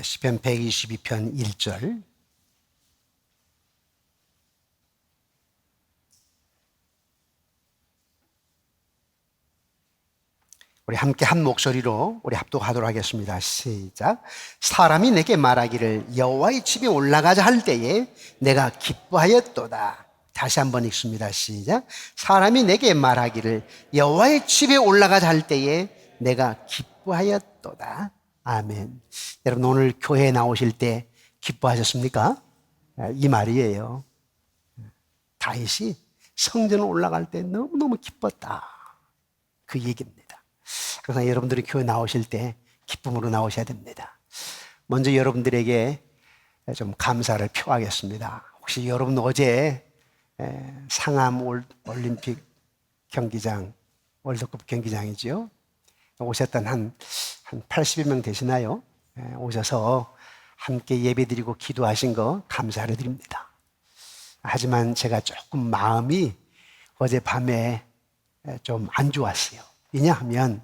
시편 122편 1절. 우리 함께 한 목소리로 우리 합독하도록 하겠습니다. 시작. 사람이 내게 말하기를 여호와의 집에 올라가자 할 때에 내가 기뻐하였도다. 다시 한번 읽습니다. 시작. 사람이 내게 말하기를 여호와의 집에 올라가자 할 때에 내가 기뻐하였도다. 아멘. 여러분, 오늘 교회에 나오실 때 기뻐하셨습니까? 이 말이에요. 다윗이 성전 올라갈 때 너무너무 기뻤다, 그 얘기입니다. 그래서 여러분들이 교회 나오실 때 기쁨으로 나오셔야 됩니다. 먼저 여러분들에게 좀 감사를 표하겠습니다. 혹시 여러분 어제 상암 올림픽 경기장, 월드컵 경기장이죠, 오셨던 한 80여 명 되시나요? 오셔서 함께 예배드리고 기도하신 거 감사를 드립니다. 하지만 제가 조금 마음이 어젯밤에 좀 안 좋았어요. 왜냐하면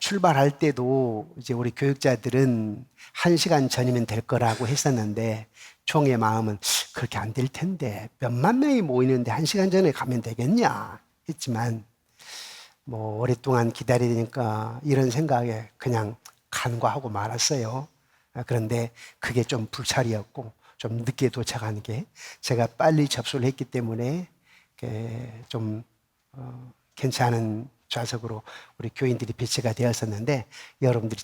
출발할 때도 이제 우리 교육자들은 1시간 전이면 될 거라고 했었는데 총의 마음은 그렇게 안 될 텐데 몇만 명이 모이는데 1시간 전에 가면 되겠냐 했지만 뭐 오랫동안 기다려야 되니까 이런 생각에 그냥 간과하고 말았어요. 그런데 그게 좀 불찰이었고 좀 늦게 도착하는 게 제가 빨리 접수를 했기 때문에 좀 괜찮은 좌석으로 우리 교인들이 배치가 되었었는데 여러분들이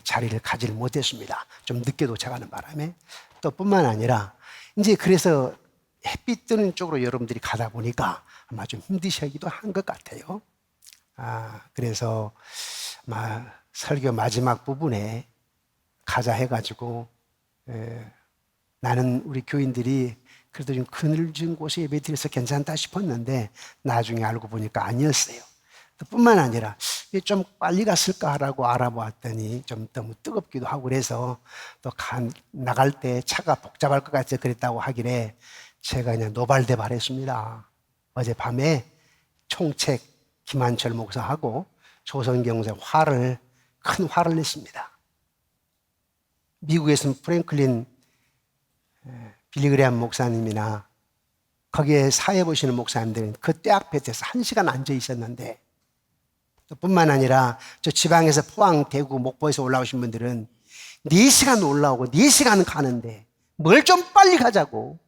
자리를 가지를 못했습니다. 좀 늦게 도착하는 바람에. 또 뿐만 아니라 이제 그래서 햇빛 뜨는 쪽으로 여러분들이 가다 보니까 아마 좀 힘드시기도 한 것 같아요. 그래서 아마 설교 마지막 부분에 가자 해가지고 나는 우리 교인들이 그래도 좀 그늘진 곳에 예배 드려서 괜찮다 싶었는데 나중에 알고 보니까 아니었어요. 뿐만 아니라 좀 빨리 갔을까라고 알아보았더니 좀 너무 뜨겁기도 하고 그래서 또 나갈 때 차가 복잡할 것 같아서 그랬다고 하길래 제가 그냥 노발대발했습니다. 어젯밤에 총책 김한철 목사하고 조선경제 큰 화를 냈습니다. 미국에서는 프랭클린 빌리그레암 목사님이나 거기에 사회 보시는 목사님들은 그 때 앞에서 1시간 앉아 있었는데, 또 뿐만 아니라 저 지방에서 포항, 대구, 목포에서 올라오신 분들은 4시간 올라오고 4시간 가는데 뭘 좀 빨리 가자고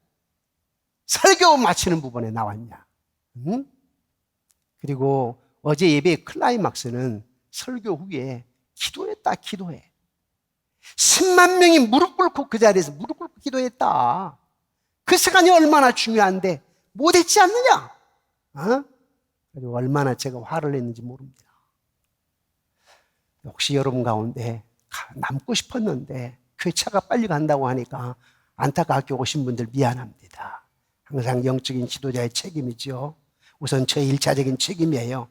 설교 마치는 부분에 나왔냐. 응? 그리고 어제 예배의 클라이막스는 설교 후에 기도했다, 기도해. 10만 명이 무릎 꿇고 그 자리에서 무릎 꿇고 기도했다. 그 시간이 얼마나 중요한데 못했지 않느냐? 그리고 얼마나 제가 화를 냈는지 모릅니다. 혹시 여러분 가운데 남고 싶었는데 교회차가 빨리 간다고 하니까 안타깝게 오신 분들 미안합니다. 항상 영적인 지도자의 책임이죠. 우선 저의 1차적인 책임이에요.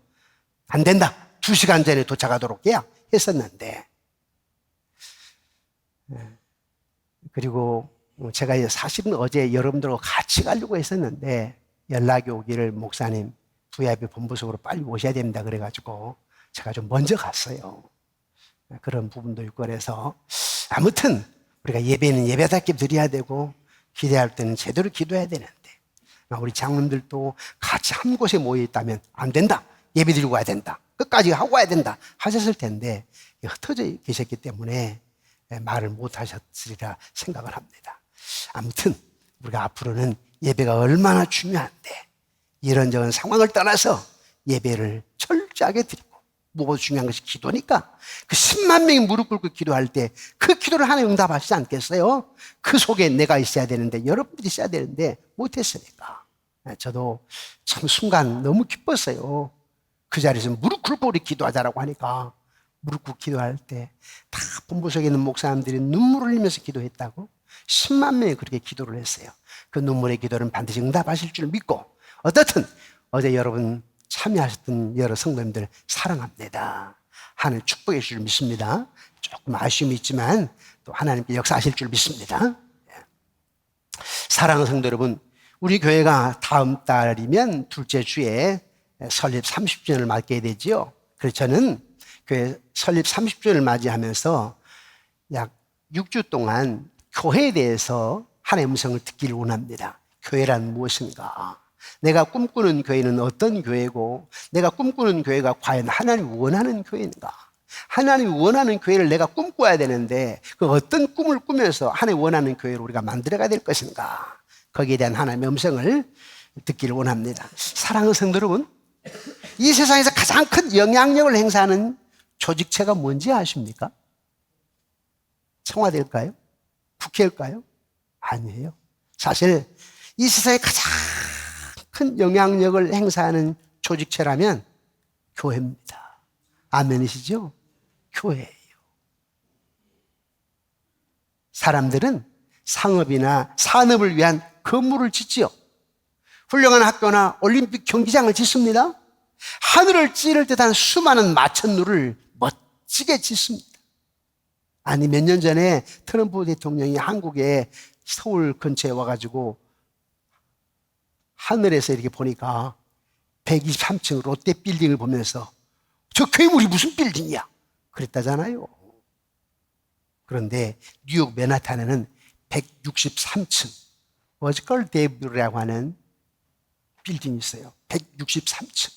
안 된다, 2시간 전에 도착하도록 했었는데. 그리고 제가 사실은 어제 여러분들과 같이 가려고 했었는데 연락이 오기를 목사님 VIP 본부석으로 빨리 오셔야 됩니다 그래가지고 제가 좀 먼저 갔어요. 그런 부분도 있고 그래서 아무튼 우리가 예배는 예배답게 드려야 되고 기도할 때는 제대로 기도해야 되는데 우리 장로님들도 같이 한 곳에 모여 있다면 안 된다, 예배 드리고 와야 된다, 끝까지 하고 와야 된다 하셨을 텐데 흩어져 계셨기 때문에 말을 못 하셨으리라 생각을 합니다. 아무튼 우리가 앞으로는 예배가 얼마나 중요한데 이런저런 상황을 떠나서 예배를 철저하게 드리고, 뭐가 중요한 것이 기도니까 그 10만 명이 무릎 꿇고 기도할 때 그 기도를 하나님 응답하시지 않겠어요? 그 속에 내가 있어야 되는데, 여러분들이 있어야 되는데 못했으니까. 저도 참 순간 너무 기뻤어요. 그 자리에서 무릎 꿇고 우리 기도하자라고 하니까 무릎 꿇고 기도할 때 다 본부석에 있는 목사님들이 눈물을 흘리면서 기도했다고 10만 명이 그렇게 기도를 했어요. 그 눈물의 기도는 반드시 응답하실 줄 믿고, 어떻든 어제 여러분 참여하셨던 여러 성도님들 사랑합니다. 하늘 축복해 주실 줄 믿습니다. 조금 아쉬움이 있지만 또 하나님께 역사하실 줄 믿습니다. 사랑하는 성도 여러분, 우리 교회가 다음 달이면 둘째 주에 설립 30주년을 맞게 되지요. 그래서 저는 교회 설립 30주년을 맞이하면서 약 6주 동안 교회에 대해서 하나님의 음성을 듣기를 원합니다. 교회란 무엇인가? 내가 꿈꾸는 교회는 어떤 교회고, 내가 꿈꾸는 교회가 과연 하나님이 원하는 교회인가? 하나님이 원하는 교회를 내가 꿈꿔야 되는데 그 어떤 꿈을 꾸면서 하나님이 원하는 교회를 우리가 만들어가야 될 것인가? 거기에 대한 하나님의 음성을 듣기를 원합니다. 사랑하는 성도 여러분, 이 세상에서 가장 큰 영향력을 행사하는 조직체가 뭔지 아십니까? 청와대일까요? 국회일까요? 아니에요. 사실 이 세상에 가장 큰 영향력을 행사하는 조직체라면 교회입니다. 아멘이시죠? 교회예요. 사람들은 상업이나 산업을 위한 건물을 짓지요. 훌륭한 학교나 올림픽 경기장을 짓습니다. 하늘을 찌를 듯한 수많은 마천루를 멋지게 짓습니다. 아니, 몇 년 전에 트럼프 대통령이 한국에 서울 근처에 와가지고 하늘에서 이렇게 보니까 123층 롯데 빌딩을 보면서 저 괴물이 무슨 빌딩이야? 그랬다잖아요. 그런데 뉴욕 맨하탄에는 163층 워즈컬 데이브라고 하는 빌딩이 있어요. 163층.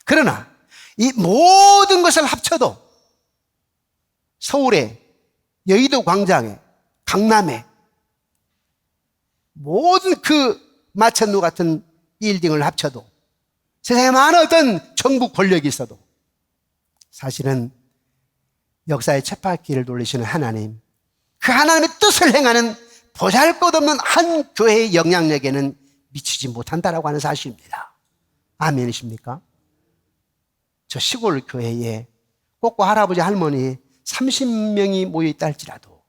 그러나 이 모든 것을 합쳐도 서울에, 여의도 광장에, 강남에 모든 그 마천루 같은 빌딩을 합쳐도 세상에 많은 어떤 정부 권력이 있어도 사실은 역사의 쳇바퀴를 돌리시는 하나님, 그 하나님의 뜻을 행하는 보잘것없는 한 교회의 영향력에는 미치지 못한다라고 하는 사실입니다. 아멘이십니까? 저 시골 교회에 꼭꼭 할아버지 할머니 30명이 모여있다 할지라도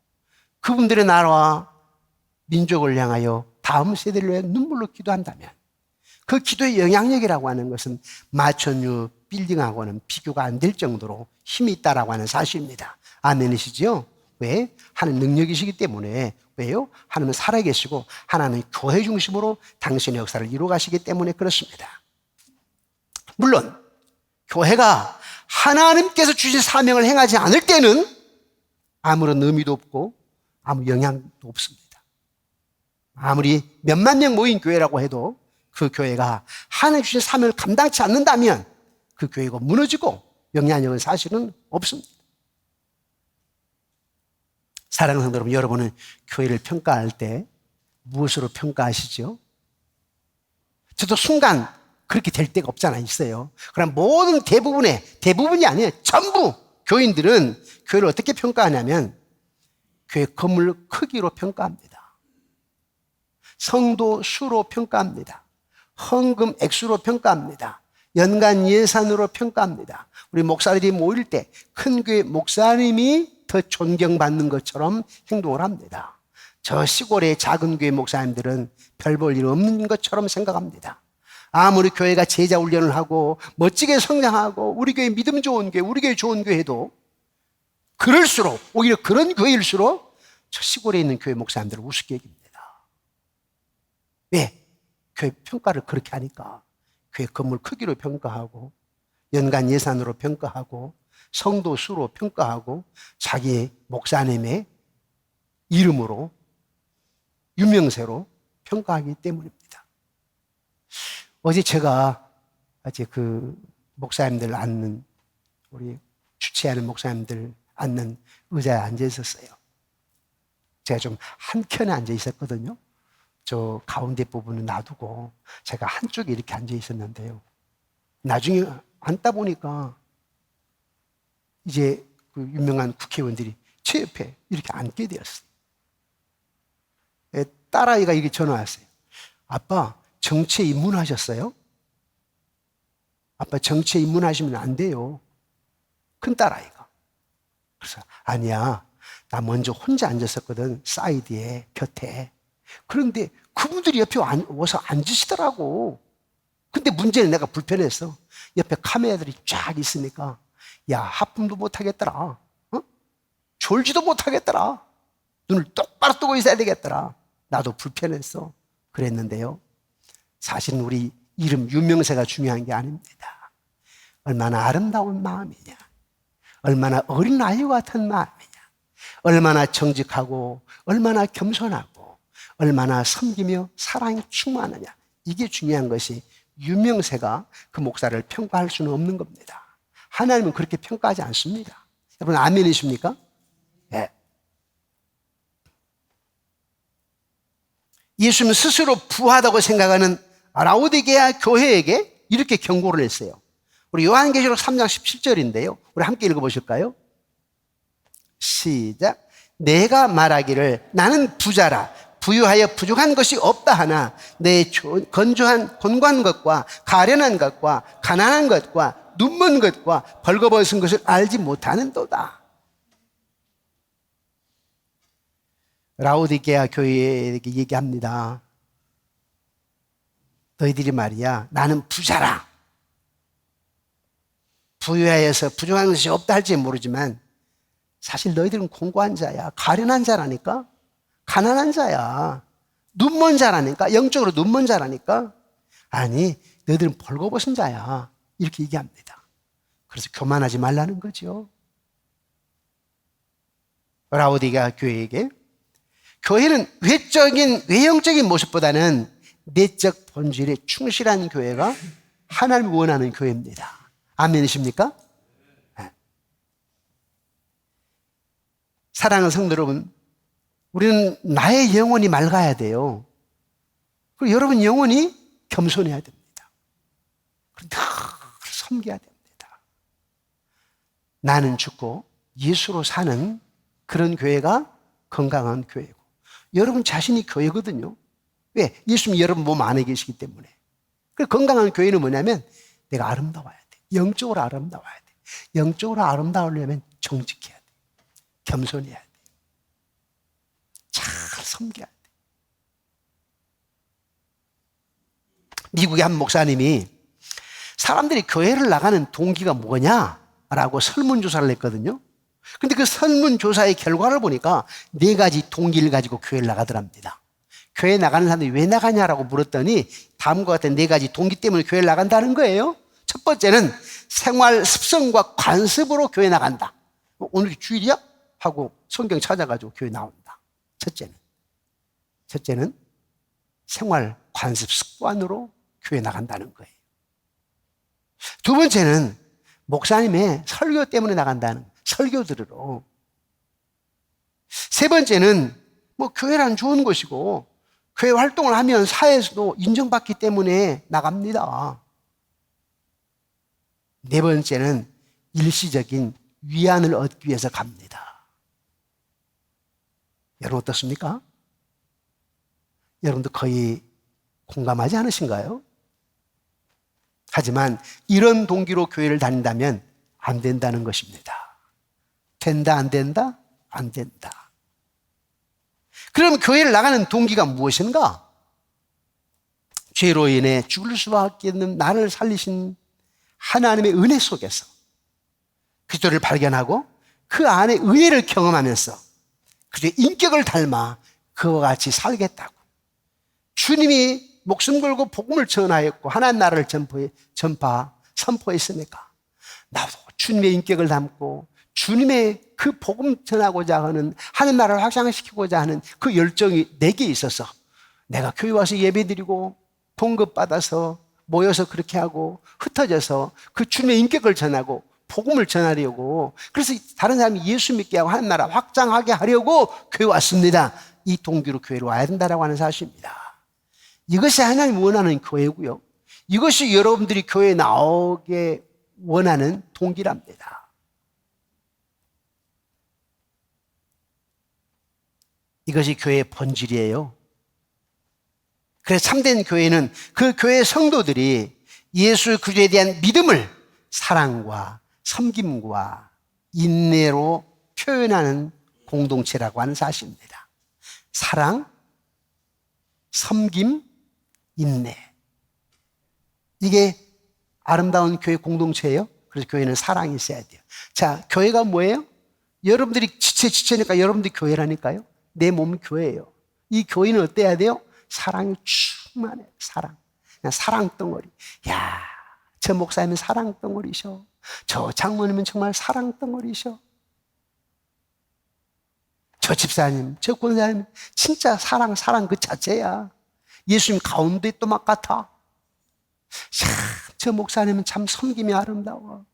그분들의 나라와 민족을 향하여 다음 세대를 위해 눈물로 기도한다면 그 기도의 영향력이라고 하는 것은 마천루 빌딩하고는 비교가 안 될 정도로 힘이 있다라고 하는 사실입니다. 아멘이시죠? 왜? 하나님 능력이시기 때문에. 왜요? 하나님은 살아계시고 하나님은 교회 중심으로 당신의 역사를 이루어가시기 때문에 그렇습니다. 물론 교회가 하나님께서 주신 사명을 행하지 않을 때는 아무런 의미도 없고 아무 영향도 없습니다. 아무리 몇만 명 모인 교회라고 해도 그 교회가 하나님 주신 사명을 감당치 않는다면 그 교회가 무너지고 영향력은 사실은 없습니다. 사랑하는 성도 여러분, 여러분은 교회를 평가할 때 무엇으로 평가하시죠? 저도 순간 그렇게 될 때가 없잖아 있어요. 그럼 대부분이 아니에요. 전부 교인들은 교회를 어떻게 평가하냐면 교회 건물 크기로 평가합니다. 성도 수로 평가합니다. 헌금 액수로 평가합니다. 연간 예산으로 평가합니다. 우리 목사들이 모일 때 큰 교회 목사님이 더 존경받는 것처럼 행동을 합니다. 저 시골의 작은 교회 목사님들은 별 볼 일 없는 것처럼 생각합니다. 아무리 교회가 제자 훈련을 하고 멋지게 성장하고 우리 교회 믿음 좋은 교회, 우리 교회 좋은 교회도 그럴수록 오히려 그런 교회일수록 저 시골에 있는 교회 목사님들을 우습게 여깁니다. 왜? 교회 평가를 그렇게 하니까 교회 건물 크기로 평가하고 연간 예산으로 평가하고 성도 수로 평가하고 자기 목사님의 이름으로 유명세로 평가하기 때문입니다. 어제 제가 그 목사님들 앉는 우리 주최하는 목사님들 앉는 의자에 앉아 있었어요. 제가 좀 한켠에 앉아 있었거든요. 저 가운데 부분은 놔두고 제가 한쪽에 이렇게 앉아 있었는데요. 나중에 앉다 보니까 이제 그 유명한 국회의원들이 제 옆에 이렇게 앉게 되었어요. 딸아이가 이게 전화 왔어요. 아빠, 정치에 입문하셨어요? 아빠, 정치에 입문하시면 안 돼요. 큰 딸아이가. 그래서 아니야, 나 먼저 혼자 앉았었거든, 사이드에, 곁에. 그런데 그분들이 옆에 와서 앉으시더라고. 근데 문제는 내가 불편했어. 옆에 카메라들이 쫙 있으니까 야, 하품도 못하겠더라. 어? 졸지도 못하겠더라. 눈을 똑바로 뜨고 있어야 되겠더라. 나도 불편했어. 그랬는데요. 사실은 우리 이름 유명세가 중요한 게 아닙니다. 얼마나 아름다운 마음이냐. 얼마나 어린 아이와 같은 마음이냐. 얼마나 정직하고 얼마나 겸손하고 얼마나 섬기며 사랑이 충만하냐. 이게 중요한 것이 유명세가 그 목사를 평가할 수는 없는 겁니다. 하나님은 그렇게 평가하지 않습니다. 여러분 아멘이십니까? 네. 예수님 스스로 부하다고 생각하는 라오디게아 교회에게 이렇게 경고를 했어요. 우리 요한계시록 3장 17절인데요. 우리 함께 읽어보실까요? 시작. 내가 말하기를 나는 부자라 부유하여 부족한 것이 없다 하나 내 건조한 곤고한 것과 가련한 것과 가난한 것과 눈먼 것과 벌거벗은 것을 알지 못하는도다. 라오디게아 교회에게 얘기합니다. 너희들이 말이야 나는 부자라 부유하여서 부족한 것이 없다 할지 모르지만 사실 너희들은 공고한 자야. 가련한 자라니까. 가난한 자야. 눈먼 자라니까. 영적으로 눈먼 자라니까. 아니 너희들은 벌거벗은 자야. 이렇게 얘기합니다. 그래서 교만하지 말라는 거죠. 라오디게아 교회에게 교회는 외형적인 모습보다는 내적 본질에 충실한 교회가 하나님이 원하는 교회입니다. 아멘이십니까? 네. 사랑하는 성도 여러분, 우리는 나의 영혼이 맑아야 돼요. 그리고 여러분 영혼이 겸손해야 됩니다. 늘 섬겨야 됩니다. 나는 죽고 예수로 사는 그런 교회가 건강한 교회고 여러분 자신이 교회거든요. 왜? 예수님이 여러분 몸 안에 계시기 때문에. 그 건강한 교회는 뭐냐면 내가 아름다워야 돼. 영적으로 아름다워야 돼. 영적으로 아름다우려면 정직해야 돼. 겸손해야 돼. 잘 섬겨야 돼. 미국의 한 목사님이 사람들이 교회를 나가는 동기가 뭐냐라고 설문조사를 했거든요. 근데 그 설문조사의 결과를 보니까 4가지 동기를 가지고 교회를 나가더랍니다. 교회 나가는 사람들이 왜 나가냐라고 물었더니 다음과 같은 4가지 동기 때문에 교회를 나간다는 거예요. 첫 번째는 생활 습성과 관습으로 교회 나간다. 오늘이 주일이야? 하고 성경 찾아가지고 교회 나온다. 첫째는 생활 관습 습관으로 교회 나간다는 거예요. 두 번째는 목사님의 설교 때문에 나간다는 거예요. 설교 들으러. 세 번째는 교회란 좋은 곳이고 교회 활동을 하면 사회에서도 인정받기 때문에 나갑니다. 네 번째는 일시적인 위안을 얻기 위해서 갑니다. 여러분 어떻습니까? 여러분도 거의 공감하지 않으신가요? 하지만 이런 동기로 교회를 다닌다면 안 된다는 것입니다. 된다, 안 된다? 안 된다. 그럼 교회를 나가는 동기가 무엇인가? 죄로 인해 죽을 수밖에 없는 나를 살리신 하나님의 은혜 속에서 그리스도를 발견하고 그 안에 은혜를 경험하면서 그의 인격을 닮아 그와 같이 살겠다고. 주님이 목숨 걸고 복음을 전하였고 하나님 나라를 선포했으니까 나도 주님의 인격을 담고 주님의 그 복음 전하고자 하는 하나님 나라를 확장시키고자 하는 그 열정이 내게 있어서 내가 교회 와서 예배드리고 봉급받아서 모여서 그렇게 하고 흩어져서 그 주님의 인격을 전하고 복음을 전하려고 그래서 다른 사람이 예수 믿게 하고 하나님 나라 확장하게 하려고 교회 왔습니다. 이 동기로 교회로 와야 된다고 하는 사실입니다. 이것이 하나님 원하는 교회고요. 이것이 여러분들이 교회에 나오게 원하는 동기랍니다. 이것이 교회의 본질이에요. 그래서 참된 교회는 그 교회의 성도들이 예수 그리스도에 대한 믿음을 사랑과 섬김과 인내로 표현하는 공동체라고 하는 사실입니다. 사랑, 섬김, 인내. 이게 아름다운 교회 공동체예요. 그래서 교회는 사랑이 있어야 돼요. 자, 교회가 뭐예요? 여러분들이 지체니까 여러분들이 교회라니까요. 내 몸이 교회예요. 이 교회는 어때야 돼요? 사랑이 충만해요. 사랑. 그냥 사랑 덩어리. 야, 저 목사님은 사랑 덩어리셔. 저 장모님은 정말 사랑 덩어리셔. 저 집사님, 저 권사님 진짜 사랑 그 자체야. 예수님 가운데 또 막 같아. 참, 저 목사님은 참 섬김이 아름다워.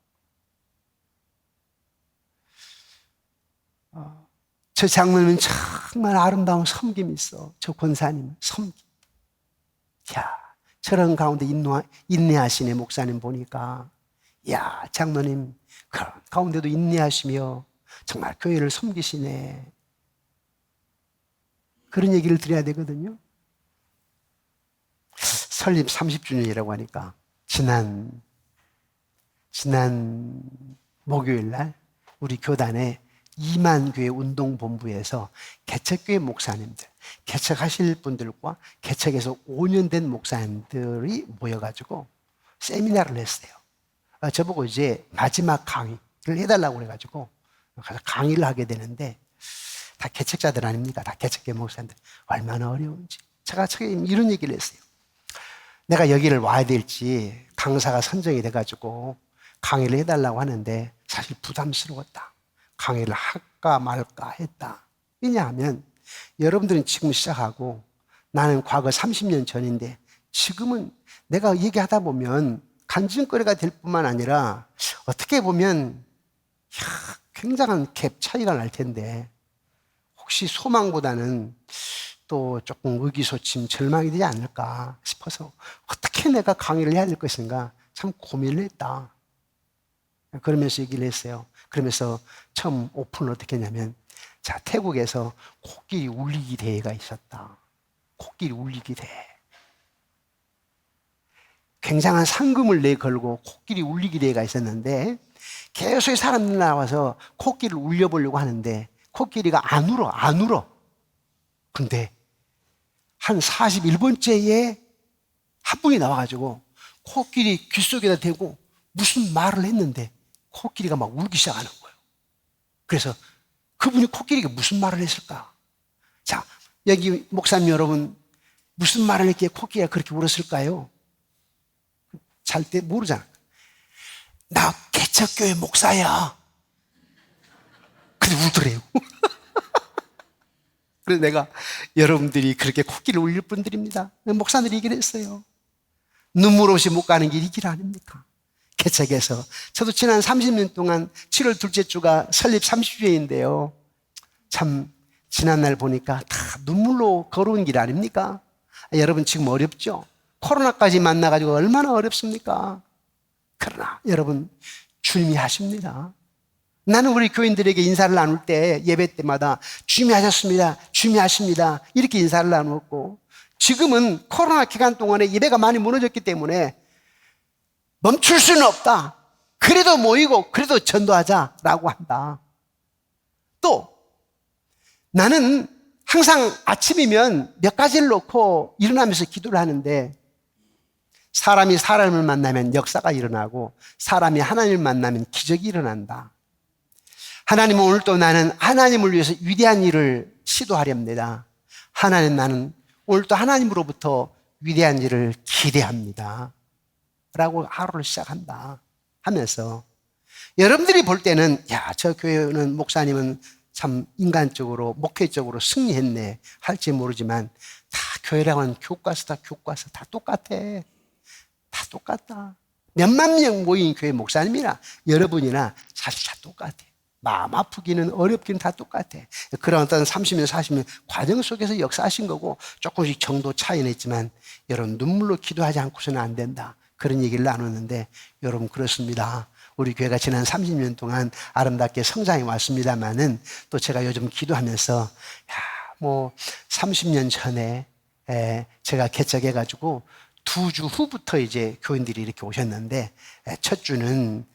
저 장로님은 정말 아름다운 섬김이 있어. 저 권사님은 섬김. 야, 저런 가운데 인내하시네. 목사님 보니까. 야, 장로님 그런 가운데도 인내하시며 정말 교회를 섬기시네. 그런 얘기를 드려야 되거든요. 설립 30주년이라고 하니까 지난 목요일 날 우리 교단에 2만 교회 운동본부에서 개척교회 목사님들, 개척하실 분들과 개척해서 5년 된 목사님들이 모여가지고 세미나를 했어요. 저보고 이제 마지막 강의를 해달라고 그래가지고 가서 강의를 하게 되는데 다 개척자들 아닙니까? 다 개척교회 목사님들. 얼마나 어려운지. 제가 이런 얘기를 했어요. 내가 여기를 와야 될지 강사가 선정이 돼가지고 강의를 해달라고 하는데 사실 부담스러웠다. 강의를 할까 말까 했다. 왜냐하면 여러분들은 지금 시작하고 나는 과거 30년 전인데 지금은 내가 얘기하다 보면 간증거리가 될 뿐만 아니라 어떻게 보면 굉장한 갭 차이가 날 텐데 혹시 소망보다는 또 조금 의기소침, 절망이 되지 않을까 싶어서 어떻게 내가 강의를 해야 될 것인가 참 고민을 했다. 그러면서 얘기를 했어요. 그러면서 처음 오픈을 어떻게 했냐면 자, 태국에서 코끼리 울리기 대회가 있었다. 코끼리 울리기 대회. 굉장한 상금을 내걸고 코끼리 울리기 대회가 있었는데 계속 사람들 나와서 코끼리를 울려보려고 하는데 코끼리가 안 울어. 근데 한 41번째에 한 분이 나와가지고 코끼리 귀 속에다 대고 무슨 말을 했는데 코끼리가 막 울기 시작하는 거예요. 그래서 그분이 코끼리가 무슨 말을 했을까? 자, 여기 목사님 여러분 무슨 말을 했기에 코끼리가 그렇게 울었을까요? 잘 때 모르잖아. 나 개척교회 목사야. 근데 울더래요. 그래서 내가 여러분들이 그렇게 코끼리를 울릴 분들입니다. 목사들이 얘기를 했어요. 눈물 없이 못 가는 길이 길 아닙니까? 개척해서. 저도 지난 30년 동안 7월 둘째 주가 설립 30주년인데요. 참 지난날 보니까 다 눈물로 걸어온 길 아닙니까? 여러분 지금 어렵죠? 코로나까지 만나가지고 얼마나 어렵습니까? 그러나 여러분 주님이 하십니다. 나는 우리 교인들에게 인사를 나눌 때 예배 때마다 주님이 하셨습니다. 주님이 하십니다. 이렇게 인사를 나누었고 지금은 코로나 기간 동안에 예배가 많이 무너졌기 때문에 멈출 수는 없다. 그래도 모이고 그래도 전도하자라고 한다. 또 나는 항상 아침이면 몇 가지를 놓고 일어나면서 기도를 하는데 사람이 사람을 만나면 역사가 일어나고 사람이 하나님을 만나면 기적이 일어난다. 하나님은 오늘 또 나는 하나님을 위해서 위대한 일을 시도하렵니다. 나는 오늘 또 하나님으로부터 위대한 일을 기대합니다. 라고 하루를 시작한다 하면서 여러분들이 볼 때는 야, 저 교회는 목사님은 참 인간적으로 목회적으로 승리했네 할지 모르지만 다 교회라고 하는 교과서 다 똑같아. 다 똑같다. 몇만 명 모인 교회 목사님이나 여러분이나 사실 다 똑같아. 마음 아프기는 어렵기는 다 똑같아. 그런 어떤 30년, 40년 과정 속에서 역사하신 거고 조금씩 정도 차이는 있지만 여러분 눈물로 기도하지 않고서는 안 된다. 그런 얘기를 나누는데 여러분 그렇습니다. 우리 교회가 지난 30년 동안 아름답게 성장해 왔습니다만은 또 제가 요즘 기도하면서 30년 전에 제가 개척해가지고 2주 후부터 이제 교인들이 이렇게 오셨는데 첫 주는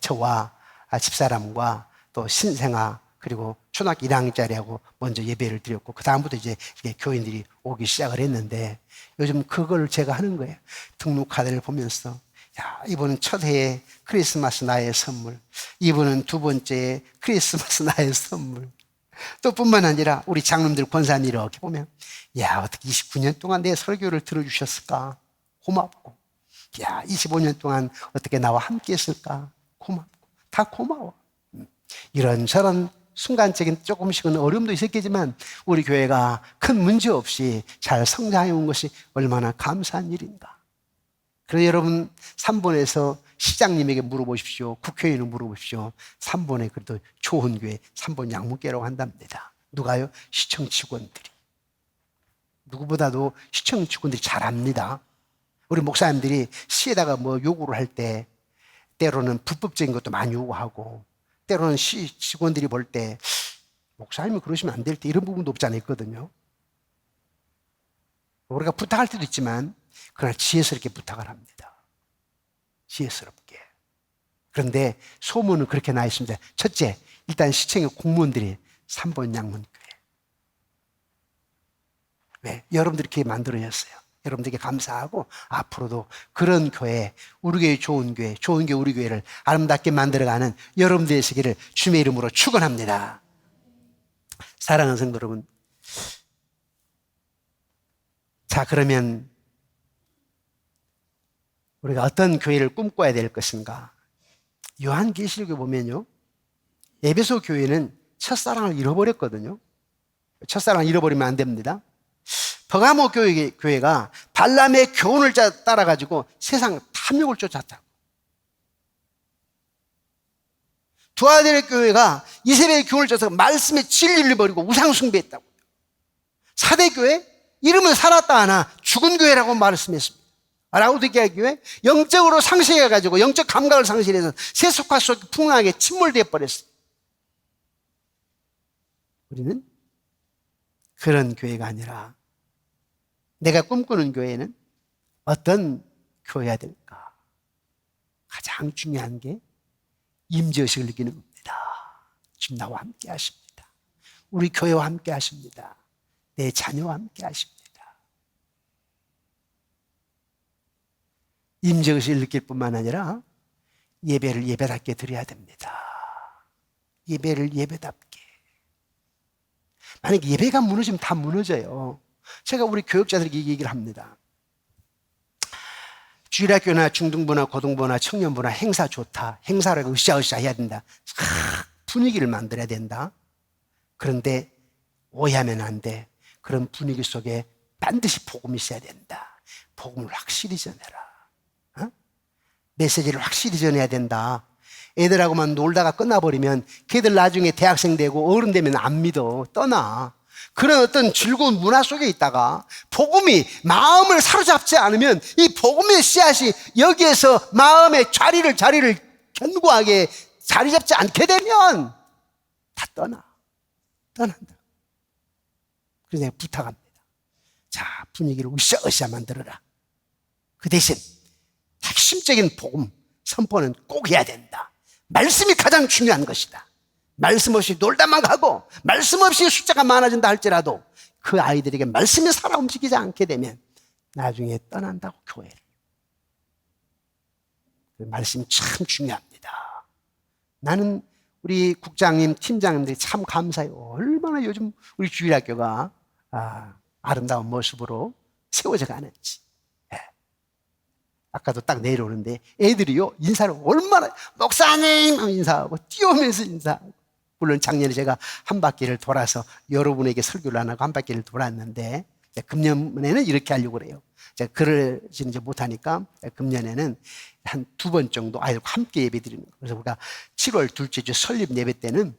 저와 집사람과 또 신생아 그리고 초등학교 1학년짜리하고 먼저 예배를 드렸고 그 다음부터 이제 교인들이 오기 시작을 했는데 요즘 그걸 제가 하는 거예요. 등록카드를 보면서 야, 이번은 첫 해에 크리스마스 나의 선물, 이번은 두 번째 크리스마스 나의 선물. 또 뿐만 아니라 우리 장로님들 권사님 이렇게 보면 야, 어떻게 29년 동안 내 설교를 들어주셨을까? 고맙고 야, 25년 동안 어떻게 나와 함께 했을까? 고맙고 다 고마워. 이런저런 순간적인 조금씩은 어려움도 있었겠지만 우리 교회가 큰 문제 없이 잘 성장해 온 것이 얼마나 감사한 일인가. 그래서 여러분 3번에서 시장님에게 물어보십시오. 국회의원을 물어보십시오. 3번에 그래도 좋은 교회 3번 양문교회라고 한답니다. 누가요? 시청 직원들이. 누구보다도 시청 직원들이 잘 압니다. 우리 목사님들이 시에다가 뭐 요구를 할 때 때로는 불법적인 것도 많이 요구하고 때로는 시 직원들이 볼 때 목사님이 그러시면 안 될 때 이런 부분도 없지 않아 있거든요. 우리가 부탁할 때도 있지만 그러나 지혜스럽게 부탁을 합니다. 지혜스럽게. 그런데 소문은 그렇게 나 있습니다. 첫째, 일단 시청의 공무원들이 3번 양문교회. 왜? 여러분들이 이렇게 만들어졌어요. 여러분들에게 감사하고 앞으로도 그런 교회, 우리 교회 좋은 교회, 좋은 교회 우리 교회를 아름답게 만들어가는 여러분들의 세계를 주님의 이름으로 축원합니다. 사랑하는 성도 여러분, 자 그러면 우리가 어떤 교회를 꿈꿔야 될 것인가? 요한계시록에 보면요, 에베소 교회는 첫사랑을 잃어버렸거든요. 첫사랑을 잃어버리면 안 됩니다. 버가모 교회가 발람의 교훈을 따라가지고 세상 탐욕을 쫓았다고. 두아델 교회가 이세벨의 교훈을 쫓아서 말씀의 진리를 버리고 우상숭배했다고. 사대교회 이름은 살았다 하나 죽은 교회라고 말씀했습니다. 라우디게아 교회 영적으로 상실해가지고 영적 감각을 상실해서 세속화 속에 풍랑하게 침몰되어 버렸어요. 우리는 그런 교회가 아니라 내가 꿈꾸는 교회는 어떤 교회야 될까? 가장 중요한 게 임재의식을 느끼는 겁니다. 지금 나와 함께 하십니다. 우리 교회와 함께 하십니다. 내 자녀와 함께 하십니다. 임재의식을 느낄 뿐만 아니라 예배를 예배답게 드려야 됩니다. 예배를 예배답게. 만약에 예배가 무너지면 다 무너져요. 제가 우리 교육자들에게 얘기를 합니다. 주일학교나 중등부나 고등부나 청년부나 행사 좋다. 행사를 으쌰으쌰 해야 된다. 분위기를 만들어야 된다. 그런데 오해하면 안 돼. 그런 분위기 속에 반드시 복음이 있어야 된다. 복음을 확실히 전해라. 메시지를 확실히 전해야 된다. 애들하고만 놀다가 끝나버리면 걔들 나중에 대학생 되고 어른 되면 안 믿어. 떠나. 그런 어떤 즐거운 문화 속에 있다가 복음이 마음을 사로잡지 않으면 이 복음의 씨앗이 여기에서 마음의 자리를 견고하게 자리 잡지 않게 되면 다 떠난다. 그래서 내가 부탁합니다. 자, 분위기를 으쌰으쌰 만들어라. 그 대신 핵심적인 복음 선포는 꼭 해야 된다. 말씀이 가장 중요한 것이다. 말씀 없이 놀다만 가고 말씀 없이 숫자가 많아진다 할지라도 그 아이들에게 말씀이 살아 움직이지 않게 되면 나중에 떠난다고, 교회를. 그 말씀이 참 중요합니다. 나는 우리 국장님, 팀장님들이 참 감사해요. 얼마나 요즘 우리 주일학교가 아름다운 모습으로 세워져 가는지. 아까도 딱 내려오는데 애들이요 인사를 얼마나 목사님 하면 인사하고 뛰어오면서 인사하고. 물론 작년에 제가 한 바퀴를 돌아서 여러분에게 설교를 안 하고 한 바퀴를 돌았는데 금년에는 이렇게 하려고 그래요. 제가 그러지는 이제 못하니까 금년에는 한 2번 정도 아이들과 함께 예배 드리는 거예요. 그래서 우리가 7월 둘째 주 설립 예배 때는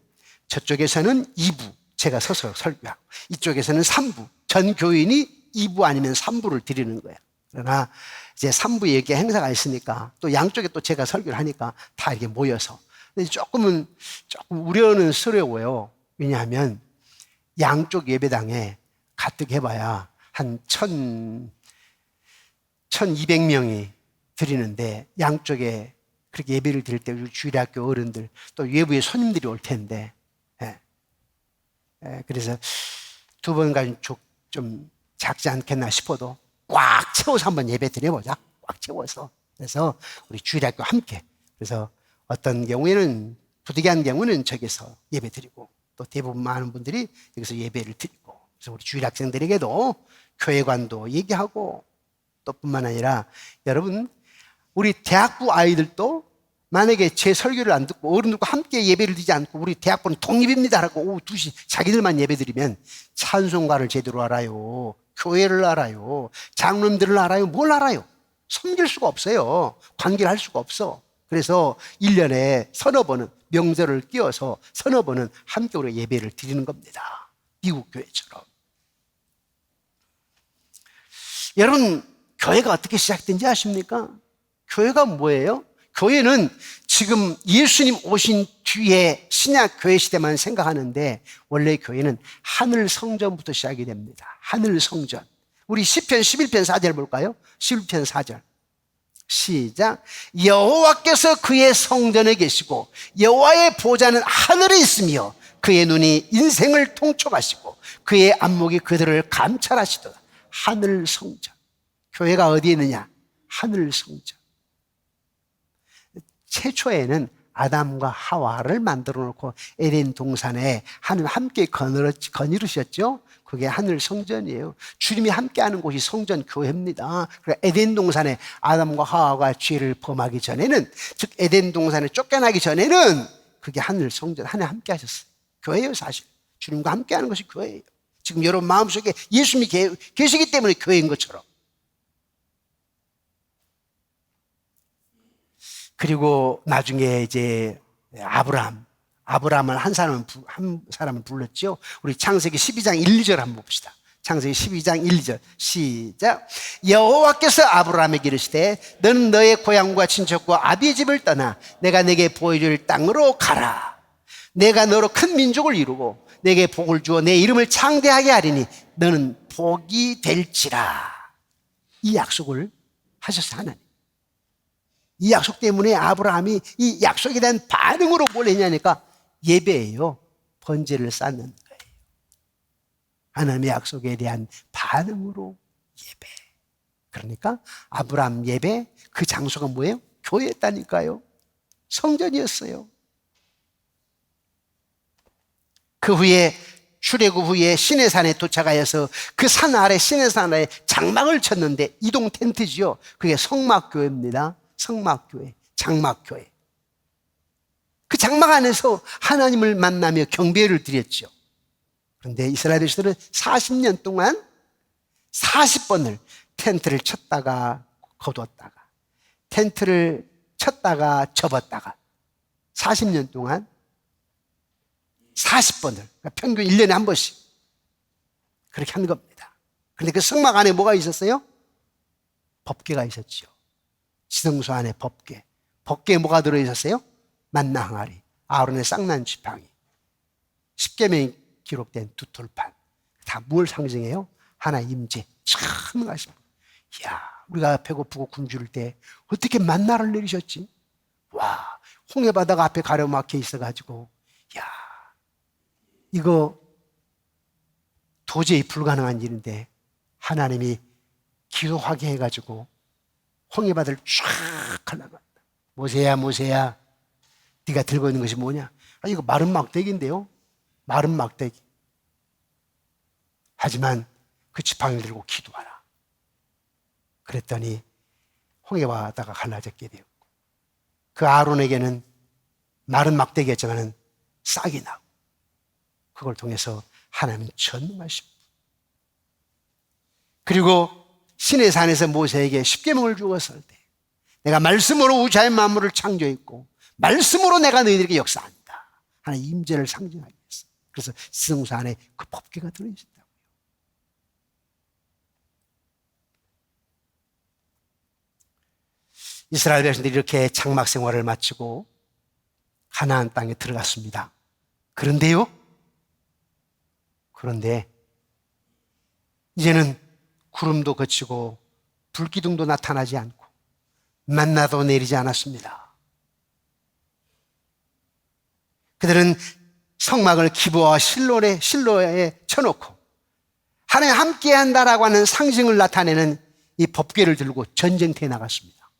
저쪽에서는 2부 제가 서서 설교하고 이쪽에서는 3부 전 교인이 2부 아니면 3부를 드리는 거예요. 그러나 이제 3부에 이렇게 행사가 있으니까 또 양쪽에 또 제가 설교를 하니까 다 이렇게 모여서. 근데 조금 우려는 스러워요. 왜냐하면 양쪽 예배당에 가뜩 해봐야 한 1200명이 드리는데 양쪽에 그렇게 예배를 드릴 때 주일학교 어른들 또 외부의 손님들이 올 텐데 그래서 2번까지 좀 작지 않겠나 싶어도 꽉 채워서 한번 예배 드려보자. 꽉 채워서. 그래서 우리 주일학교 함께. 그래서 어떤 경우에는 부득이한 경우는 저기서 예배 드리고 또 대부분 많은 분들이 여기서 예배를 드리고. 그래서 우리 주일학생들에게도 교회관도 얘기하고 또 뿐만 아니라 여러분 우리 대학부 아이들도 만약에 제 설교를 안 듣고 어른들과 함께 예배를 드리지 않고 우리 대학부는 독립입니다라고 오후 2시 자기들만 예배 드리면 찬송가를 제대로 알아요, 교회를 알아요, 장로님들을 알아요, 뭘 알아요? 섬길 수가 없어요. 관계를 할 수가 없어. 그래서 1년에 서너 번은 명절을 끼워서 서너 번은 함께 우리가 예배를 드리는 겁니다. 미국 교회처럼. 여러분, 교회가 어떻게 시작된지 아십니까? 교회가 뭐예요? 교회는 지금 예수님 오신 뒤에 신약 교회 시대만 생각하는데 원래 교회는 하늘 성전부터 시작이 됩니다. 하늘 성전. 우리 시편 11편 4절 볼까요? 11편 4절. 시작. 여호와께서 그의 성전에 계시고 여호와의 보좌는 하늘에 있으며 그의 눈이 인생을 통촉하시고 그의 안목이 그들을 감찰하시도다. 하늘 성전. 교회가 어디에 있느냐? 하늘 성전. 최초에는 아담과 하와를 만들어 놓고 에덴 동산에 하나님 함께 거느리셨죠? 그게 하늘 성전이에요. 주님이 함께하는 곳이 성전 교회입니다. 그러니까 에덴 동산에 아담과 하와가 죄를 범하기 전에는, 즉 에덴 동산에 쫓겨나기 전에는 그게 하늘 성전, 하나님 함께 하셨어요. 교회예요, 사실. 주님과 함께하는 것이 교회예요. 지금 여러분 마음속에 예수님이 계시기 때문에 교회인 것처럼. 그리고 나중에 이제 아브라함을 한 사람을 불렀죠. 우리 창세기 12장 1, 2절 한번 봅시다. 창세기 12장 1, 2절 시작. 여호와께서 아브라함에게 이르시되 너는 너의 고향과 친척과 아비의 집을 떠나 내가 내게 보여줄 땅으로 가라. 내가 너로 큰 민족을 이루고 내게 복을 주어 내 이름을 창대하게 하리니 너는 복이 될지라. 이 약속을 하셨어요, 하나님. 이 약속 때문에 아브라함이 이 약속에 대한 반응으로 뭘 했냐니까 예배예요. 번제를 쌓는 거예요. 하나님의 약속에 대한 반응으로 예배. 그러니까 아브라함 예배, 그 장소가 뭐예요? 교회였다니까요. 성전이었어요. 그 후에 출애굽 후에 시내산에 도착하여서 그 산 아래 시내산 아래 장막을 쳤는데 이동 텐트지요. 그게 성막교회입니다. 성막교회, 장막교회. 그 장막 안에서 하나님을 만나며 경배를 드렸죠. 그런데 이스라엘 백성들은 40년 동안 40번을 텐트를 쳤다가 거두었다가 텐트를 쳤다가 접었다가 40년 동안 40번을, 그러니까 평균 1년에 한 번씩 그렇게 하는 겁니다. 그런데 그 성막 안에 뭐가 있었어요? 법궤가 있었죠. 지성소 안에 법궤. 법궤에 뭐가 들어있었어요? 만나 항아리, 아론의 쌍난 지팡이, 십계명이 기록된 두 돌판. 다 뭘 상징해요? 하나의 임재. 참 하십니다. 이야, 우리가 배고프고 굶주릴 때 어떻게 만나를 내리셨지? 와, 홍해바다가 앞에 가로막혀 있어가지고, 이야, 이거 도저히 불가능한 일인데 하나님이 기도하게 해가지고 홍해바다를 쫙 갈라놨다. 모세야, 모세야, 네가 들고 있는 것이 뭐냐? 아, 이거 마른 막대기인데요. 마른 막대기. 하지만 그 지팡이를 들고 기도하라. 그랬더니 홍해바다가 갈라졌게 되었고, 그 아론에게는 마른 막대기였지만은 싹이 나고, 그걸 통해서 하나님은 전능하십니다. 그리고 시내산에서 모세에게 십계명을 주었을 때 내가 말씀으로 우주의 만물을 창조했고 말씀으로 내가 너희들에게 역사한다. 하나의 임재를 상징하기 위해서. 그래서 지성소 안에 그 법궤가 들어있었다고요. 이스라엘 백성들이 이렇게 장막 생활을 마치고 가나안 땅에 들어갔습니다. 그런데 이제는 구름도 그치고 불기둥도 나타나지 않고 만나도 내리지 않았습니다. 그들은 성막을 기브와 실로에 쳐놓고 하나님 함께 한다라고 하는 상징을 나타내는 이 법궤를 들고 전쟁터에 나갔습니다.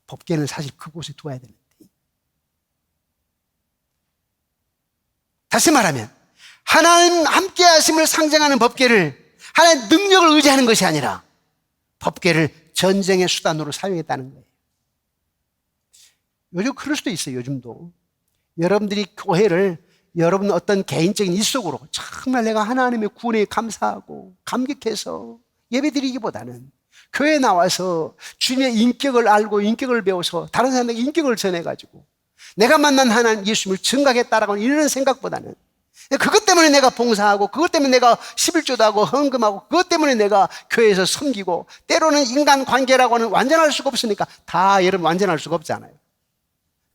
법궤는 사실 그곳에 두어야 되는데, 다시 말하면 하나님 함께 하심을 상징하는 법궤를 하나님의 능력을 의지하는 것이 아니라 법궤를 전쟁의 수단으로 사용했다는 거예요. 요즘 그럴 수도 있어요. 요즘도 여러분들이 교회를 여러분 어떤 개인적인 일속으로 정말 내가 하나님의 구원에 감사하고 감격해서 예배드리기보다는 교회에 나와서 주님의 인격을 알고 인격을 배워서 다른 사람에게 인격을 전해가지고 내가 만난 하나님 예수님을 증가하겠다라고 이런 생각보다는 그것 때문에 내가 봉사하고 그것 때문에 내가 11조도 하고 헌금하고 그것 때문에 내가 교회에서 섬기고 때로는 인간관계라고는 완전할 수가 없으니까 다 여러분 완전할 수가 없잖아요.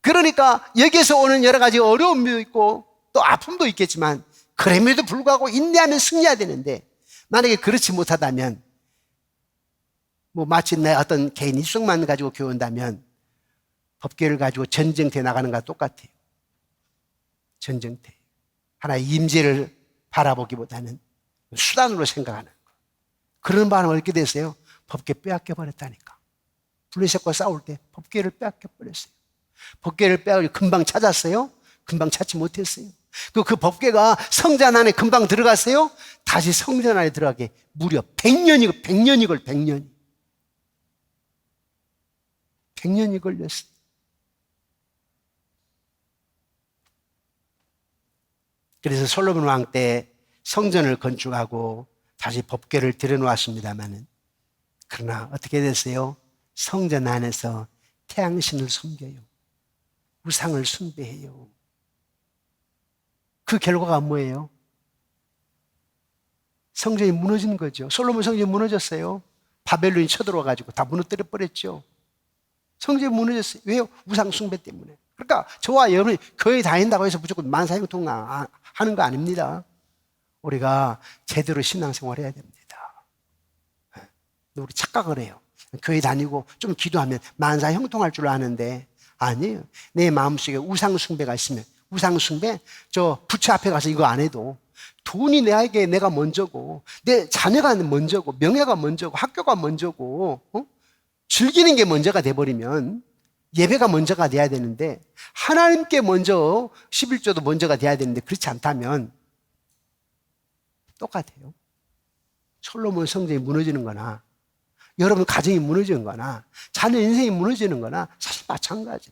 그러니까 여기에서 오는 여러 가지 어려움도 있고 또 아픔도 있겠지만 그럼에도 불구하고 인내하면 승리해야 되는데 만약에 그렇지 못하다면 마치 내 어떤 개인 일속만 가지고 교회 온다면 법궤를 가지고 전쟁터에 나가는 것과 똑같아요. 전쟁터. 하나의 임재를 바라보기보다는 수단으로 생각하는 거. 그런 반응을 어떻게 됐어요? 법궤 빼앗겨 버렸다니까. 블레셋과 싸울 때 법궤를 빼앗겨 버렸어요. 법궤를 빼앗겨 금방 찾았어요? 금방 찾지 못했어요. 그 법궤가 성전 안에 금방 들어갔어요? 다시 성전 안에 들어가게 무려 100년이 걸 100년이. 100년이 걸렸어요. 그래서 솔로몬 왕 때 성전을 건축하고 다시 법궤를 들여놓았습니다마는 그러나 어떻게 됐어요? 성전 안에서 태양신을 섬겨요. 우상을 숭배해요. 그 결과가 뭐예요? 성전이 무너진 거죠. 솔로몬 성전이 무너졌어요. 바벨론이 쳐들어와가지고 다 무너뜨려 버렸죠. 성전이 무너졌어요. 왜요? 우상 숭배 때문에. 그러니까 저와 여러분이 교회 다닌다고 해서 무조건 만사형통 하는 거 아닙니다. 우리가 제대로 신앙생활 해야 됩니다. 우리 착각을 해요. 교회 다니고 좀 기도하면 만사형통할 줄 아는데 아니에요. 내 마음속에 우상 숭배가 있으면 우상 숭배 저 부처 앞에 가서 이거 안 해도 돈이 내게 내가 먼저고 내 자녀가 먼저고 명예가 먼저고 학교가 먼저고 즐기는 게 먼저가 돼버리면 예배가 먼저가 돼야 되는데 하나님께 먼저 11조도 먼저가 돼야 되는데 그렇지 않다면 똑같아요. 솔로몬 성전이 무너지는 거나 여러분 가정이 무너지는 거나 자녀 인생이 무너지는 거나 사실 마찬가지.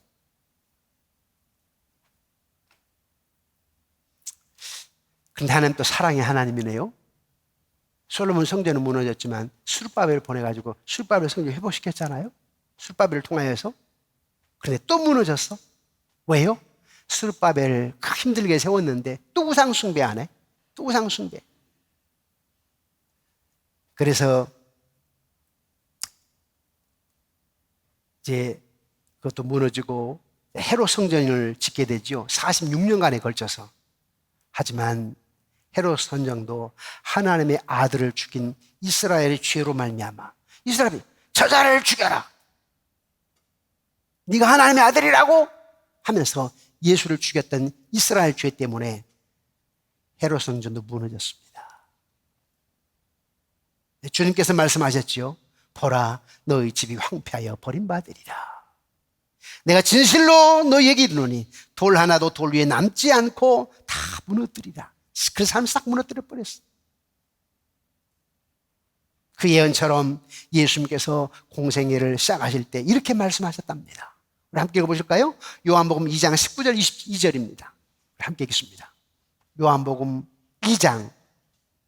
그런데 하나님 또 사랑의 하나님이네요. 솔로몬 성전은 무너졌지만 수르바벨을 보내가지고 수르바벨 성전 회복시켰잖아요. 수르바벨을 통하여서. 그런데 또 무너졌어. 왜요? 수르바벨을 힘들게 세웠는데 또 우상 숭배하네. 또 우상 숭배. 그래서 이제 그것도 무너지고 헤롯 성전을 짓게 되죠. 46년간에 걸쳐서. 하지만 헤롯 선정도 하나님의 아들을 죽인 이스라엘의 죄로 말미암아 이스라엘이 저자를 죽여라. 네가 하나님의 아들이라고 하면서 예수를 죽였던 이스라엘 죄 때문에 헤롯 성전도 무너졌습니다. 주님께서 말씀하셨지요. 보라 너희 집이 황폐하여 버림받으리라. 내가 진실로 너희에게 이르노니 돌 하나도 돌 위에 남지 않고 다 무너뜨리라. 그 사람 싹 무너뜨려 버렸어. 그 예언처럼 예수님께서 공생애를 시작하실 때 이렇게 말씀하셨답니다. 우리 함께 읽어보실까요? 요한복음 2장 19절 22절입니다. 함께 읽겠습니다. 요한복음 2장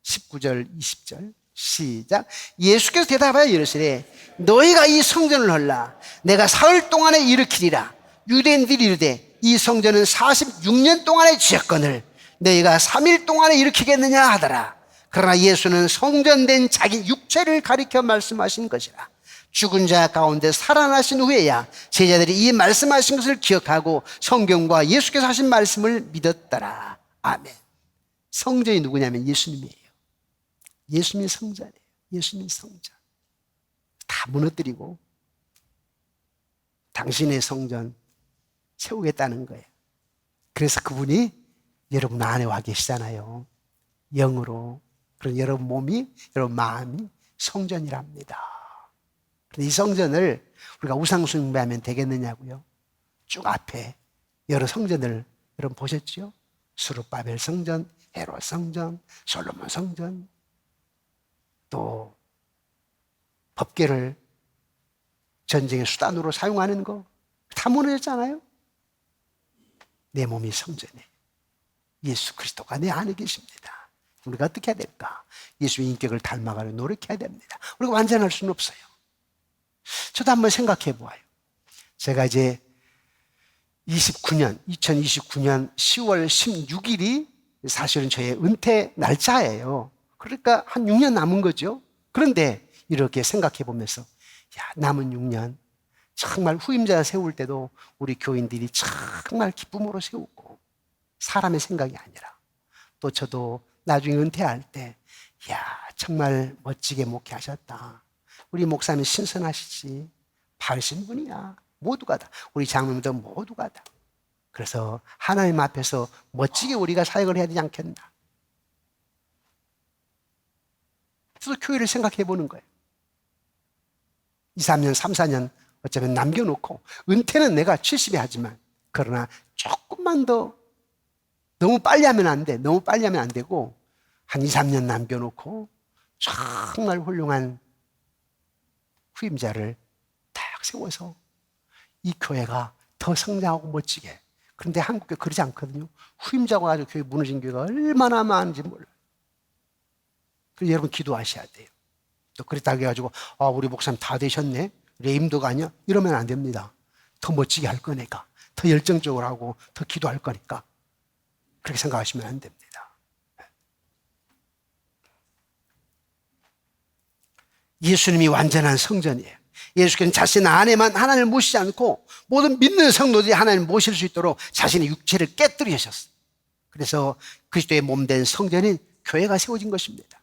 19절 20절 시작. 예수께서 대답하여 이르시되 너희가 이 성전을 헐라 내가 사흘 동안에 일으키리라. 유대인들이 이르되 이 성전은 46년 동안에 지었거늘 너희가 3일 동안에 일으키겠느냐 하더라. 그러나 예수는 성전된 자기 육체를 가리켜 말씀하신 것이라. 죽은 자 가운데 살아나신 후에야 제자들이 이 말씀하신 것을 기억하고 성경과 예수께서 하신 말씀을 믿었더라. 아멘. 성전이 누구냐면 예수님이에요. 예수님이 성전이에요. 예수님이 성전. 다 무너뜨리고 당신의 성전 세우겠다는 거예요. 그래서 그분이 여러분 안에 와 계시잖아요. 영으로. 그런 여러분 몸이, 여러분 마음이 성전이랍니다. 이 성전을 우리가 우상 숭배하면 되겠느냐고요? 쭉 앞에 여러 성전을 여러분 보셨죠? 수르바벨 성전, 헤롯 성전, 솔로몬 성전, 또 법궤를 전쟁의 수단으로 사용하는 거, 다 무너졌잖아요. 내 몸이 성전이에요. 예수 그리스도가 내 안에 계십니다. 우리가 어떻게 해야 될까? 예수의 인격을 닮아가려 노력해야 됩니다. 우리가 완전할 수는 없어요. 저도 한번 생각해 보아요. 제가 이제 2029년 10월 16일이 사실은 저의 은퇴 날짜예요. 그러니까 한 6년 남은 거죠. 그런데 이렇게 생각해 보면서 남은 6년 정말 후임자 세울 때도 우리 교인들이 정말 기쁨으로 세우고 사람의 생각이 아니라 또 저도 나중에 은퇴할 때 정말 멋지게 목회하셨다. 우리 목사님 신선하시지. 바르신 분이야. 모두가 다. 우리 장로님도 모두가 다. 그래서 하나님 앞에서 멋지게 우리가 사역을 해야 되지 않겠나. 그래서 교회를 생각해 보는 거예요. 2, 3년, 3, 4년 어쩌면 남겨놓고 은퇴는 내가 70에 하지만 그러나 조금만 더 너무 빨리 하면 안 돼. 너무 빨리 하면 안 되고 한 2, 3년 남겨놓고 정말 훌륭한 후임자를 딱 세워서 이 교회가 더 성장하고 멋지게. 그런데 한국교회 그러지 않거든요. 후임자가 가지고 교회 무너진 교회가 얼마나 많은지 몰라요. 그래서 여러분 기도하셔야 돼요. 또 그랬다고 해가지고 우리 목사님 다 되셨네. 레임도가 아니야? 이러면 안 됩니다. 더 멋지게 할 거니까. 더 열정적으로 하고 더 기도할 거니까. 그렇게 생각하시면 안 됩니다. 예수님이 완전한 성전이에요. 예수께서는 자신 안에만 하나님을 모시지 않고 모든 믿는 성도들이 하나님을 모실 수 있도록 자신의 육체를 깨뜨리셨어요. 그래서 그리스도의 몸된 성전인 교회가 세워진 것입니다.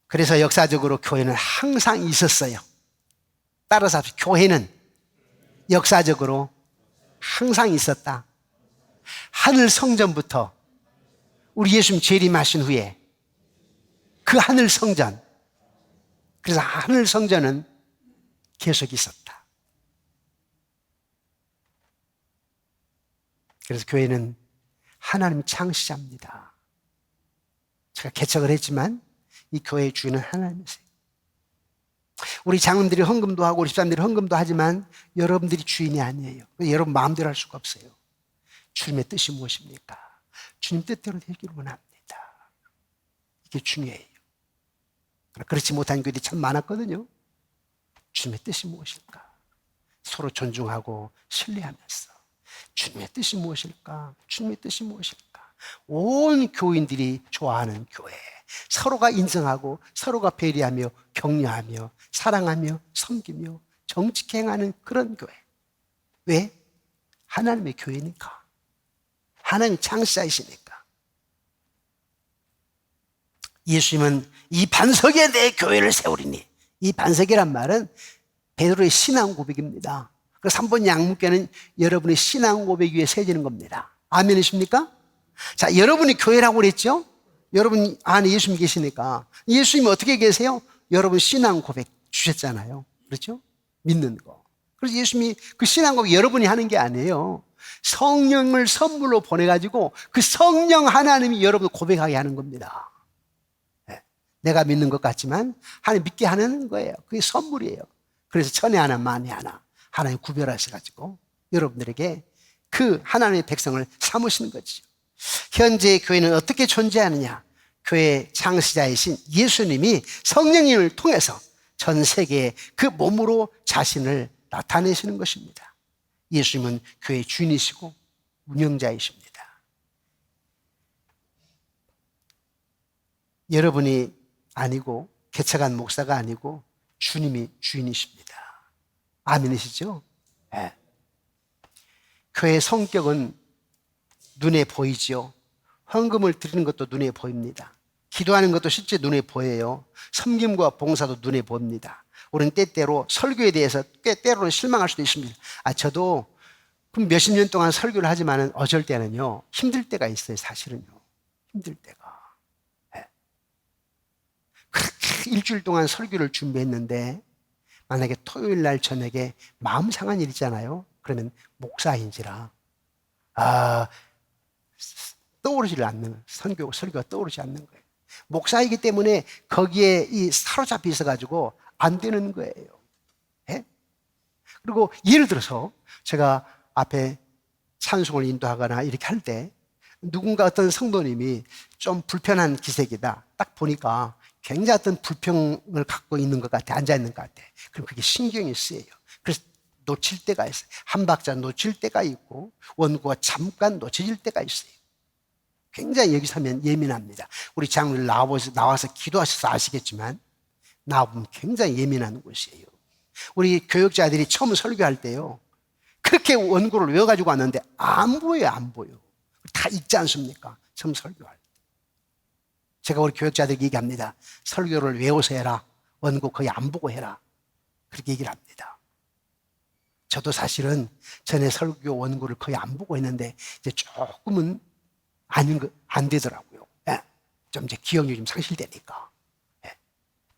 그래서 역사적으로 교회는 항상 있었어요. 따라서 교회는 역사적으로 항상 있었다. 하늘 성전부터 우리 예수님 재림하신 후에 그 하늘 성전, 그래서 하늘 성전은 계속 있었다. 그래서 교회는 하나님 창시자입니다. 제가 개척을 했지만 이 교회의 주인은 하나님이세요. 우리 장로님들이 헌금도 하고 우리 집사님들이 헌금도 하지만 여러분들이 주인이 아니에요. 여러분 마음대로 할 수가 없어요. 주님의 뜻이 무엇입니까? 주님 뜻대로 되기를 원합니다. 이게 중요해요. 그렇지 못한 교회들이 참 많았거든요. 주님의 뜻이 무엇일까? 서로 존중하고 신뢰하면서 주님의 뜻이 무엇일까? 주님의 뜻이 무엇일까? 온 교인들이 좋아하는 교회. 서로가 인정하고 서로가 배려하며 격려하며 사랑하며 섬기며 정직히 행하는 그런 교회. 왜? 하나님의 교회니까. 하나님의 창시자이시니까. 예수님은 이 반석에 내 교회를 세우리니. 이 반석이란 말은 베드로의 신앙 고백입니다. 그래서 3번 양문께는 여러분의 신앙 고백 위에 세워지는 겁니다. 아멘이십니까? 자, 여러분이 교회라고 그랬죠? 여러분 안에 예수님이 계시니까. 예수님이 어떻게 계세요? 여러분 신앙 고백 주셨잖아요. 그렇죠? 믿는 거. 그래서 예수님이 그 신앙 고백 여러분이 하는 게 아니에요. 성령을 선물로 보내가지고 그 성령 하나님이 여러분을 고백하게 하는 겁니다. 내가 믿는 것 같지만 하나님 믿게 하는 거예요. 그게 선물이에요. 그래서 천에 하나 만에 하나 하나님 구별하셔가지고 여러분들에게 그 하나님의 백성을 삼으시는 거죠. 현재 교회는 어떻게 존재하느냐? 교회 창시자이신 예수님이 성령님을 통해서 전 세계에 그 몸으로 자신을 나타내시는 것입니다. 예수님은 교회의 주인이시고 운영자이십니다. 여러분이 아니고 개척한 목사가 아니고 주님이 주인이십니다. 아멘이시죠? 네. 교회의 성격은 눈에 보이지요. 헌금을 드리는 것도 눈에 보입니다. 기도하는 것도 실제 눈에 보여요. 섬김과 봉사도 눈에 보입니다. 우리는 때때로 설교에 대해서 꽤 때로는 실망할 수도 있습니다. 저도 몇십 년 동안 설교를 하지만 어쩔 때는요 힘들 때가 있어요. 사실은요 힘들 때가. 그렇게 일주일 동안 설교를 준비했는데 만약에 토요일 날 저녁에 마음 상한 일 있잖아요. 그러면 목사인지라 떠오르지 않는 설교가 떠오르지 않는 거예요. 목사이기 때문에 거기에 이 사로잡혀 있어가지고 안 되는 거예요. 그리고 예를 들어서 제가 앞에 찬송을 인도하거나 이렇게 할 때 누군가 어떤 성도님이 좀 불편한 기색이다. 딱 보니까 굉장히 어떤 불평을 갖고 있는 것 같아. 앉아있는 것 같아. 그럼 그게 신경이 쓰여요. 그래서 놓칠 때가 있어요. 한 박자 놓칠 때가 있고 원고가 잠깐 놓쳐질 때가 있어요. 굉장히 여기서 하면 예민합니다. 우리 장로님 나와서 기도하셔서 아시겠지만 나보면 굉장히 예민한 곳이에요. 우리 교역자들이 처음 설교할 때요. 그렇게 원고를 외워가지고 왔는데 안 보여요. 안 보여. 다 읽지 않습니까? 처음 설교할 때. 제가 우리 교역자들에게 얘기합니다. 설교를 외워서 해라. 원고 거의 안 보고 해라. 그렇게 얘기를 합니다. 저도 사실은 전에 설교 원고를 거의 안 보고 했는데 이제 조금은 안 되더라고요. 예. 좀 이제 기억력이 좀 상실되니까. 예.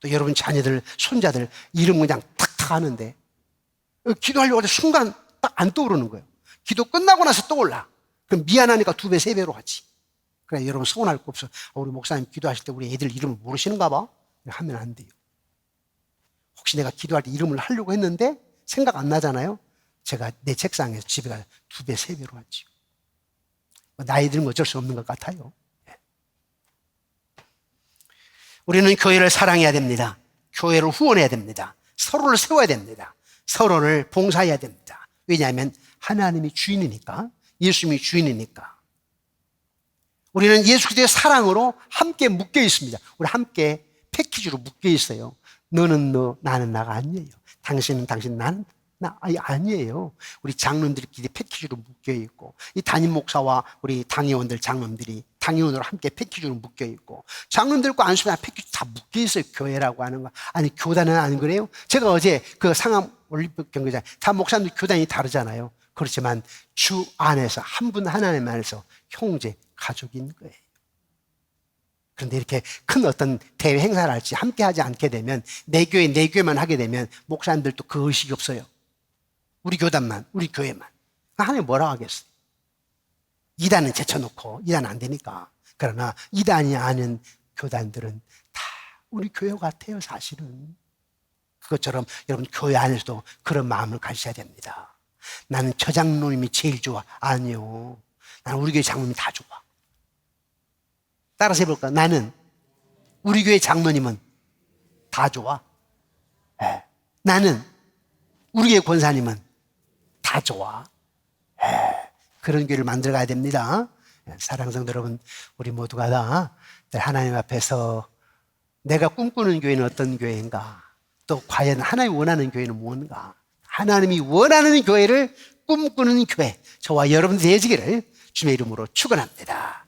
또 여러분 자녀들, 손자들 이름 그냥 탁탁 하는데 기도하려고 할 때 순간 딱 안 떠오르는 거예요. 기도 끝나고 나서 떠올라. 그럼 미안하니까 2배, 3배로 하지. 그래, 여러분 서운할 거 없어. 우리 목사님 기도하실 때 우리 애들 이름을 모르시는가 봐? 하면 안 돼요. 혹시 내가 기도할 때 이름을 하려고 했는데 생각 안 나잖아요? 제가 내 책상에서 집에 가서 2배, 3배로 하지. 나이 들면 어쩔 수 없는 것 같아요. 우리는 교회를 사랑해야 됩니다. 교회를 후원해야 됩니다. 서로를 세워야 됩니다. 서로를 봉사해야 됩니다. 왜냐하면 하나님이 주인이니까, 예수님이 주인이니까. 우리는 예수 그리스도의 사랑으로 함께 묶여 있습니다. 우리 함께 패키지로 묶여 있어요. 너는 너, 나는 나가 아니에요. 당신은 당신, 나는 나 아니에요. 우리 장로님들끼리 패키지로 묶여 있고, 이 담임 목사와 우리 당회원들, 장로님들이 당회원으로 함께 패키지로 묶여 있고, 장로님들과 안수가 패키지 다 묶여 있어요. 교회라고 하는 거. 아니, 교단은 안 그래요? 제가 어제 그 상암 올림픽 경기장, 다 목사님들 교단이 다르잖아요. 그렇지만 주 안에서 한 분 하나님 안에서 형제, 가족인 거예요. 그런데 이렇게 큰 어떤 대회 행사를 할지 함께 하지 않게 되면 내 교회만 하게 되면 목사님들도 그 의식이 없어요. 우리 교단만, 우리 교회만. 하나님 뭐라 하겠어요? 이단은 제쳐놓고, 이단 안 되니까. 그러나 이단이 아닌 교단들은 다 우리 교회 같아요, 사실은. 그것처럼 여러분 교회 안에서도 그런 마음을 가지셔야 됩니다. 나는 저 장로님이 제일 좋아. 아니요. 나는 우리 교회 장로님이 다 좋아. 따라서 해볼까? 나는 우리 교회 장로님은 다 좋아. 네. 나는 우리 교회 권사님은 다 좋아. 그런 교회를 만들어 가야 됩니다. 사랑하는 성도 여러분, 우리 모두가 다 하나님 앞에서 내가 꿈꾸는 교회는 어떤 교회인가? 또 과연 하나님이 원하는 교회는 뭔가? 하나님이 원하는 교회를 꿈꾸는 교회, 저와 여러분들이 되시기를 주님의 이름으로 축원합니다.